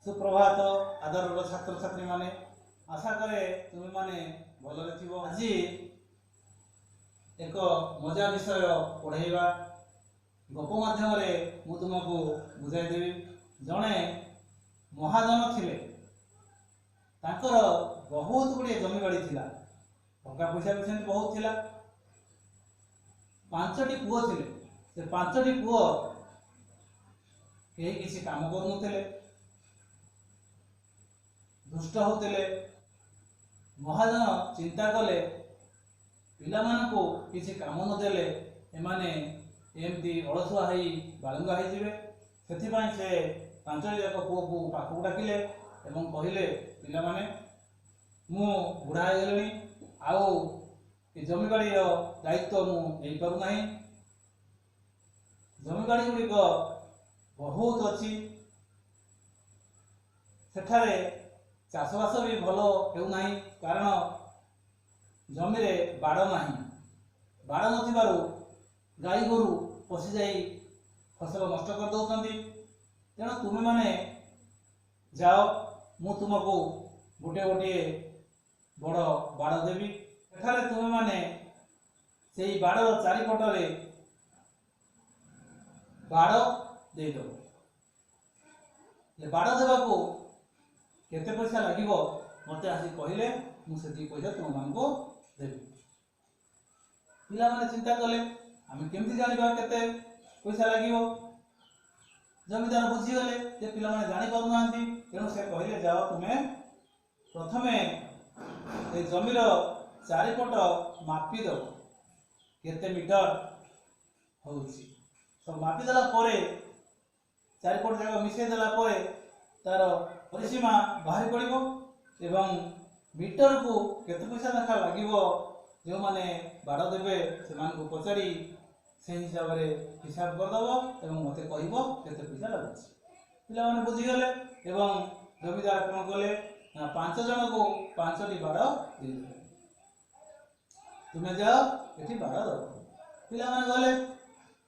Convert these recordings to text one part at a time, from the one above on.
सुप्रभात आदर छात्र छात्री माने आशा करे तुम्हें माने भलरे थिबो। आज एक मजा विषय पढ़ेगा गप माध्यम मु तुमको बुझाई देवी। जड़े महाजन थिले ताकर बहुत गुड़िए जमी बाड़ी थिला, टंका पैसा भी सेमती बहुत थिला। पांचटी पुओ थिले, से पांचटी पुओ कहीं किसी काम करूनुथिले, दुष्ट होते। महाजन चिंता कले पिला मानकु किसी काम नदेले एमाने एमती अलसुआ होई बालुंगा हो जिवे। सेथिपाई से पांचटी जाक पुओ को पाखक डाकिले एवं कहले पिला माने मु बुढ़ा हो गलेनी, आउ जमीबाड़ी दायित्व मु नहीं पारु नाही। जमीबाड़ी गुड़िक बहुत अच्छी, सेठारे चाषबास भी भल होना, कारण जमी रे बाड़ ना, बाड़ नथिबारु गाई गोरु पशि जाई फसल नष्ट कर दौरान। तेणु तुम्हें माने जाओ, मु तुमको गोटे गोटे बड़ बाड़ देवी। एठारे तुम्हें माने से बाड़र चारिपटरे बाड़ देदेव। बाड़ देवाको केते पैसा लागिबो मते आसी कहले मुझे पैसा तुम मानक देवी। पिला माने चिंता कले आम केमती जानिबा केते पैसा लागिबो। जमीदार बुझीगले जे पिला माने जानि पारु नांती, तेणु से कहले जाओ तुम्हें प्रथमे ए जमीर चारिपट मापी दो केते मीटर होउची। सब मापी देला परे चारिपट जाक मिसई देला परे तार परिसीमा बाहरी पड़ो एवं मीटर को केते पैसा लेखा लागिबो जो माने बाड़ देबे से पचारि से हिसाब से हिसाब करदेव एवं मते कहबो केते पैसा लागुଛି। पिला माने बुझीगले एवं जमीदार कोन कले ना 5 जन को 5टी बाड़ देले, तुम्हें जाओ एठी बाड़ दो। पिला माने गले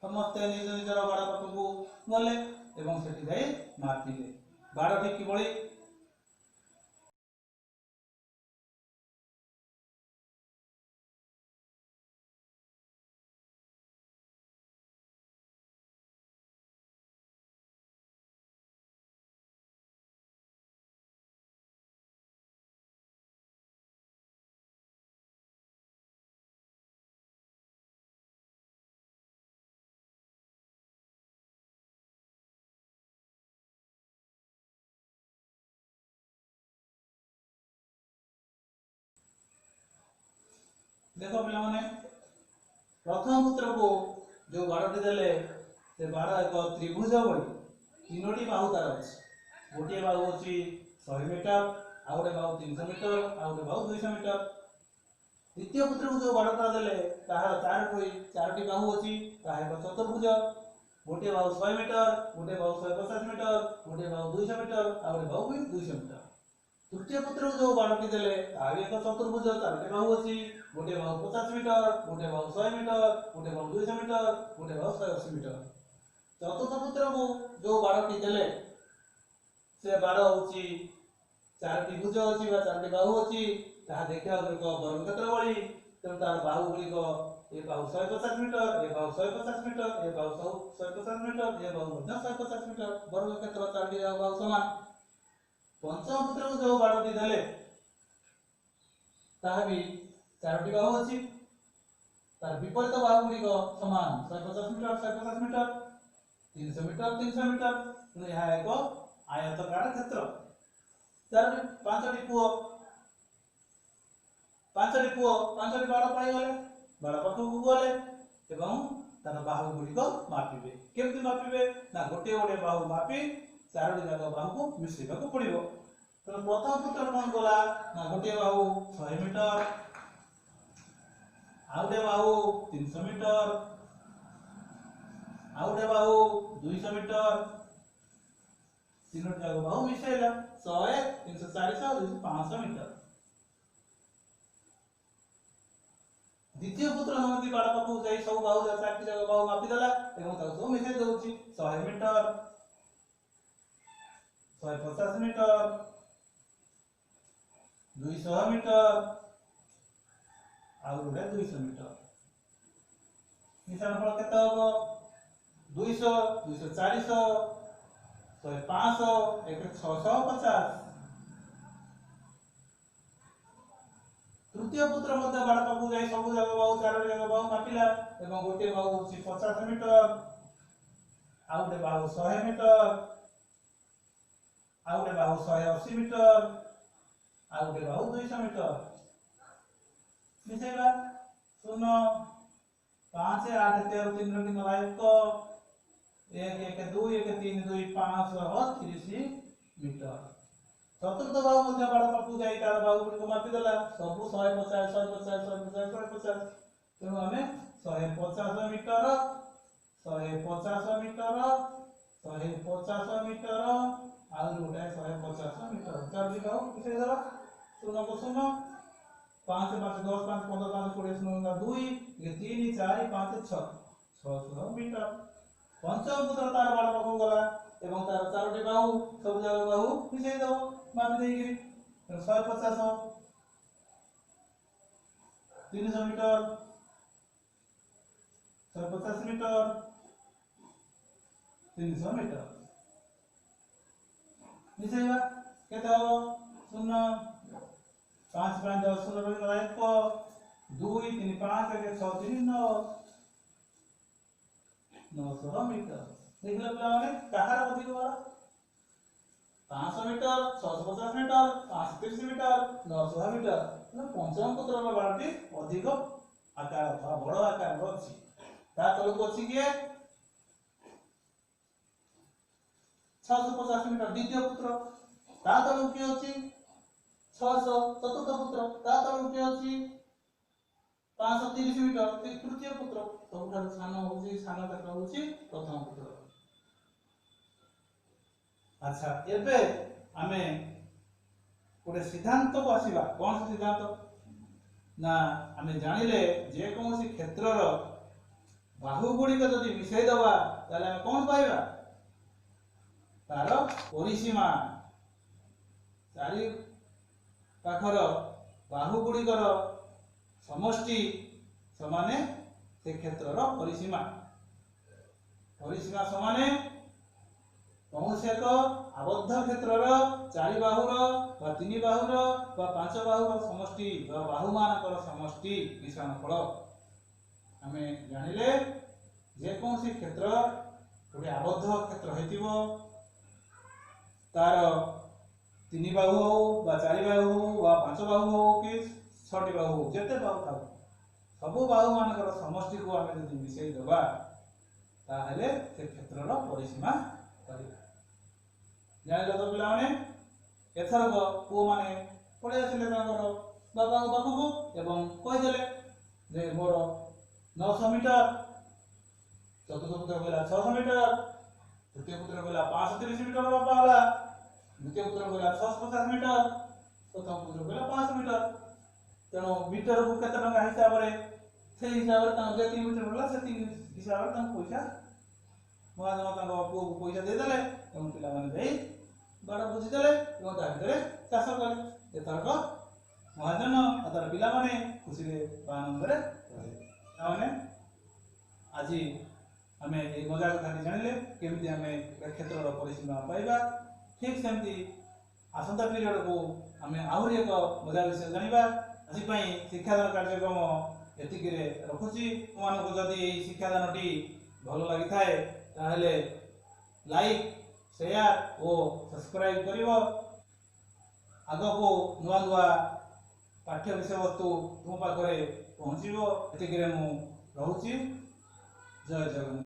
समस्त निज निजर बाड़ पाखकु गले एवं सेठी जाई मापिले। बाड़ ठीक किभଳି देखो पिला माने प्रथम पुत्र को जो बाड़टी देले से बाड़ एक त्रिभुज भଳି तीनोटी बाहु तार अछि। गोटे बाहु अछि 100 मीटर, आउ गोटे बाहु 300 मीटर, आउ गोटे बाहु 200 मीटर। द्वितीय पुत्र को जो बाड़टा देले ताहार चारोटी बाहु अछि, ताहा एक चतुर्भुज। गोटे बाहु 100 मीटर, गोटे बाहु 150 मीटर, गोटे बाहु 200 मीटर, आउ गोटे बाहु 200 मीटर। तृतीय पुत्र को जो बाड़टी देले ताहा एक चतुर्भुज, चारोटी बाहु अछि, गोटे बाहु 50 मीटर, गोटे बाहु 100 मीटर, गोटे बाहु 200 मीटर, गोटे बाहु 180 मीटर। चतुर्थ पुत्र को जो बाड़टी देले से बाड़ होची चारोटी भुज अछि बा चारोटी बाहु अछि, ताहा देखिया एक वर्गक्षेत्र भଳି। तेणु तार बाहु गुड़िक ए बाहु 150 मीटर, ए बाहु 150 मीटर, ए बाहु 150 मीटर, ए बाहु 150 मीटर। वर्गक्षेत्र चारोटी बाहु समान। पंचम पुत्र को जो बाड़टी देले ताहा भी चारोटी बाहु अछि, तार विपरीत बाहु गुड़िक समान 150 मीटर 150 मीटर, 300 मीटर 300 मीटर। तेणु यह एक आयताकार क्षेत्र। पांचटी पुओ पांचटी बाड़ पाई गले, बाड़ पाखक गले एवं तार बाहु गुड़िक मापिबे। केमती मापिबे ना गोटे गोटे बाहु मापी चारोटी जाक बाहु को मिसेबा को पड़िबो। तो प्रथम पुत्र कोन गला ना गोटे बाहु 100 मीटर, आउटे बाहु 300 मीटर, आउटे बाहु 200 मीटर। तीनोटी जाक बाहु मिसेला 100 300 400 200 500 मीटर। द्वितीय पुत्र हमती बाड़ पाखु जाई सब बाहु चारोटी जाक बाहु मापी देला एवं ताको सब मिसे दउची 100 मीटर, 150 मीटर 200 मीटर आउ गोटे 200 मीटर मिश्रण फल केते हबो 200 200 400 100 500 एक 650 तृतीय पुत्र मध्य बाड़ पाखु जाई सब जगह बाहु चार जगह बाहु मापिला एवं गोटे बाहु होची 50 मीटर आउ गोटे बाहु 100 मीटर आउ गोटे बाहु 180 मीटर आउ गोटे बाहु 200 मीटर मिसेला 0 5 8 13 3 3 1 1 1 2 1 3 2 530 मीटर चतुर्थ बाहु मध्य बाड़ पाखु जाई तार बाहु गुडी को मापी देला सब 150 150 150 150 तेणु आमे 150 मीटर 150 मीटर 150 मीटर आउ गोटे 150 मीटर चार जी बाहु किसे देला 0 को 0 5 5 10 5 15 5 20 0 2 ये 3 4 5 6 600 मीटर पंचम पुत्र तार बाड़ पाखु गला एवं तार चारोटी बाहु सब जगह बाहु मिसै दो मापी देगी 150 300 मीटर 150 मीटर 300 मीटर मिसेगा केते हो 0 5 5 10 0 1 2 3 5 1 6 3 9 900 मीटर देखले पिला माने कहार अधिक बड़ा 500 मीटर 650 मीटर 530 मीटर 900 मीटर पंचम पुत्र बाड़टी अधिक आकार अथवा बड़ आकार अछि ता तलक अछि के 650 मीटर द्वितीय पुत्र ता तलक के अछि 600 चतुर्थ पुत्र ता तलक के अछि 530 मीटर तृतीय पुत्र सबठार सान होछि सान तक होछि प्रथम पुत्र अच्छा एबे आमे गोटे सिद्धांत को आसीबा कोन सिद्धांत ना आमे जानिले जे कोनसी क्षेत्रर बाहु गुडी को जदि मिसै दबा ताले आमे कोन पाइबा तार परिसीमा चारि पाखर बाहु गुडी कर समष्टि समाने से क्षेत्रर परिसीमा परिसीमा समाने कौनसे एक आबद्ध क्षेत्रर चारि बाहुर बा तीन बाहुर बा पांच बाहुर समष्टि बा बाहु मानकर समष्टि मिश्रण फल आमे जानिले जे कौनसी क्षेत्र गोटे आबद्ध क्षेत्र हेतिबो तार तीन बाहु हो बा चारि बाहु हो बा पांच बाहु हो कि छटी बाहु हो जेते बाहु थाउ सबु बाहु मानकर समष्टि को आमे जदि मिसै दबा ताहेले से क्षेत्रर परिसीमा करिबा जानिलो तो पिला माने एथरक पु माने पळे आसिले तांकर बाबा को पाखु एवं कहि देले जे मोर 900 मीटर चतुर्थ पुत्र कहला 600 मीटर तृतीय पुत्र कहला 530 मीटर बाबा हला द्वितीय पुत्र कहला 650 मीटर प्रथम पुत्र कहला 500 मीटर तेणु मीटर को केते टका हिसाब रे से हिसाब रे ता जे 3 मीटर होला से 3 हिसाब रे ता पैसा महाजन तांको पु को पैसा दे देले एवं पिला माने देई बड़ बुझी देले एवं ता भितरे चाष कले एथरक महाजन अतर पिला माने खुशी रे आनंद रे रहे माने आजी हमें ए मजा कथा जानिले केमिति हमें क्षेत्रर परिसीमा पाइबा ठीक सेमती आसंता पीरियड को हमें आहुरी एक मजा विषय जानिबा आजि पई शिक्षादान कार्यक्रम एतिकी रे रखुची मान को जदी ए शिक्षादानटी भलो लागि थाए ताहले लाइक शेयर और सब्सक्राइब करिवो आगो को नुआ नुआ पाठ्य विषय वस्तु तुम पाखरे पहुँचो एतिकी रे मु रहूची जय जगन्नाथ।